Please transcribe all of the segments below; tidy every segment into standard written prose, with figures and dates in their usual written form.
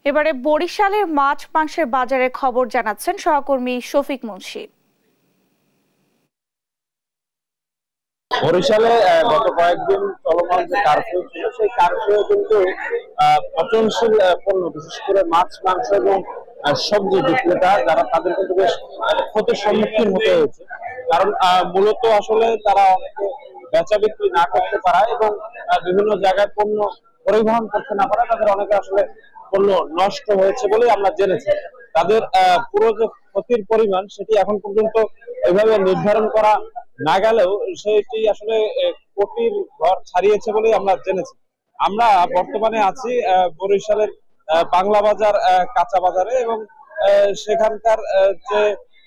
এবারে বরিশালের মাছ মাংসের বাজারের খবর জানাচ্ছেন সহকর্মী শফিক মুন্সি। বরিশালে গত কয়েকদিন চলমান যে কারফিউ ছিল, সেই কারফিউ কিন্তু পচনশীল পণ্য, বিশেষ করে মাছ মাংস এবং সবজি বিক্রেতা যারা, তাদের কিন্তু বেশ ক্ষতির সম্মুখীন হতে হয়েছে। কারণ মূলত আসলে তারা অনেকে বেচা বিক্রি না করতে পারায় এবং বিভিন্ন জায়গায় পণ্য পরিবহন করতে না পারায় তাদের অনেকে আসলে পণ্য নষ্ট হয়েছে বলে আমরা জেনেছি। তাদের পুরো যে ক্ষতির পরিমাণ সেটি এখন পর্যন্ত এভাবে নির্ধারণ করা না গেলেও সেটি আসলে কোটির ঘর ছাড়িয়েছে বলেই আমরা জেনেছি। আমরা বর্তমানে আছি বরিশালের বাংলা বাজার কাঁচা বাজারে, এবং সেখানকার যে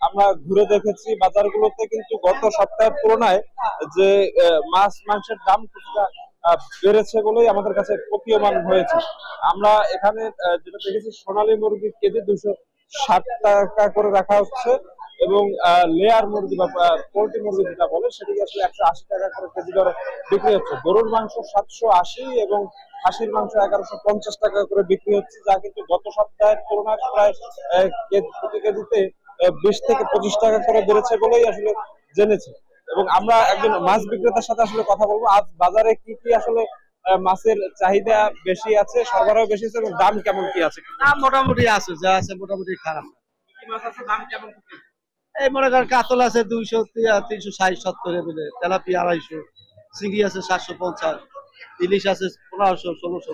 আমরা ঘুরে দেখেছি বাজারগুলোতে কিন্তু গত সপ্তাহের তুলনায় যে মাছ মাংসের দাম কিছুটা বেড়েছে বলেই আমাদের কাছে প্রতীয়মান হয়েছে। আমরা এখানে যেটা দেখেছি, সোনালী মুরগির কেজি 260 টাকা করে রাখা হচ্ছে, এবং লেয়ার মুরগি বা পোল্ট্রি মুরগি যেটা বলে সেটিকে আসলে 180 টাকা করে কেজি দরে বিক্রি হচ্ছে। গরুর মাংস 780 এবং খাসির মাংস 1150 টাকা করে বিক্রি হচ্ছে, যা কিন্তু গত সপ্তাহের তুলনায় প্রায় প্রতি কেজিতে 20 থেকে 25 টাকা করে বেড়েছে বলেই আসলে জেনেছি। এবং আমরা একজন মাছ বিক্রেতার সাথে আসলে কথা বলবো, আজ বাজারে কি কি আসলে মাছের চাহিদা বেশি আছে, সরবরাহ বেশি আছে, এবং দাম কেমন কি আছে? দাম মোটামুটি আছে, যা আছে মোটামুটি খারাপ। কি মাছ আছে, দাম কেমন? এই মনে করেন কাতল আছে 200, 360, 70 এমএল, তেলাপিয়া 250, চিংড়ি আছে 750, ইলিশ আছে 1500, 1600,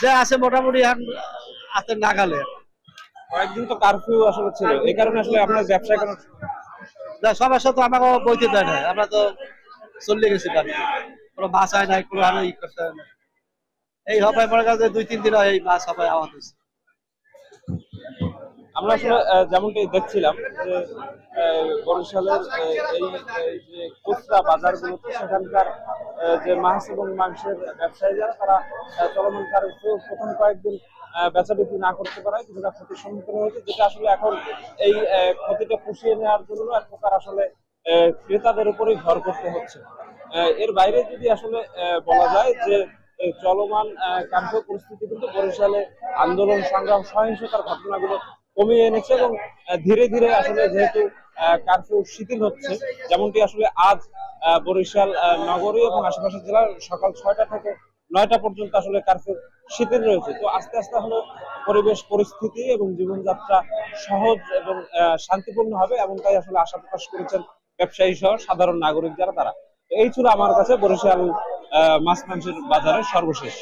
যা আছে মোটামুটি হাতে নাগালে। কয়েকদিন তো কারফিউ আসলে ছিল, এই কারণে আসলে আপনার ব্যবসা কেন? সমস্যা তো আমাকে বইতে দেয় না, আমরা তো চলে গেছি কারফিউ, কোনো মাছ হয় নাই, কোনো আরো ই করতে হয় না। এই হবে মনে করেন 2-3 দিন এই মাছ হবে আওয়াজ হয়েছে। আমরা আসলে যেমনটি দেখছিলাম যে বরিশালের এই যে খুচরা বাজারগুলোতে সেখানকার যে মাছ এবং মাংসের ব্যবসায়ী যারা, তারা চলমান কারফিউ প্রথম কয়েকদিন বেচা বিক্রি না করতে পারায় কিছুটা ক্ষতির সম্মুখীন হয়েছে, যেটা আসলে এখন এই ক্ষতিটা পুষিয়ে নেওয়ার জন্য এক প্রকার আসলে ক্রেতাদের উপরেই ভর করতে হচ্ছে। এর বাইরে যদি আসলে বলা যায় যে চলমান কারফিউ পরিস্থিতি কিন্তু বরিশালে আন্দোলন সংগ্রাম সহিংসতার ঘটনাগুলো কমিয়ে এনেছে, এবং ধীরে ধীরে আসলে যেহেতু কারফিউ শিথিল হচ্ছে, যেমনটি আসলে আজ বরিশাল নগরী এবং আশেপাশের জেলার সকাল 6টা থেকে 9টা পর্যন্ত আসলে কারফিউ শিথিল রয়েছে। তো আস্তে আস্তে হলো পরিবেশ পরিস্থিতি এবং জীবনযাত্রা সহজ এবং শান্তিপূর্ণ হবে, এমনটাই আসলে আশা প্রকাশ করেছেন ব্যবসায়ী সহ সাধারণ নাগরিক যারা, তারা। এই ছিল আমার কাছে বরিশাল মাছ মাংসের বাজারের সর্বশেষ।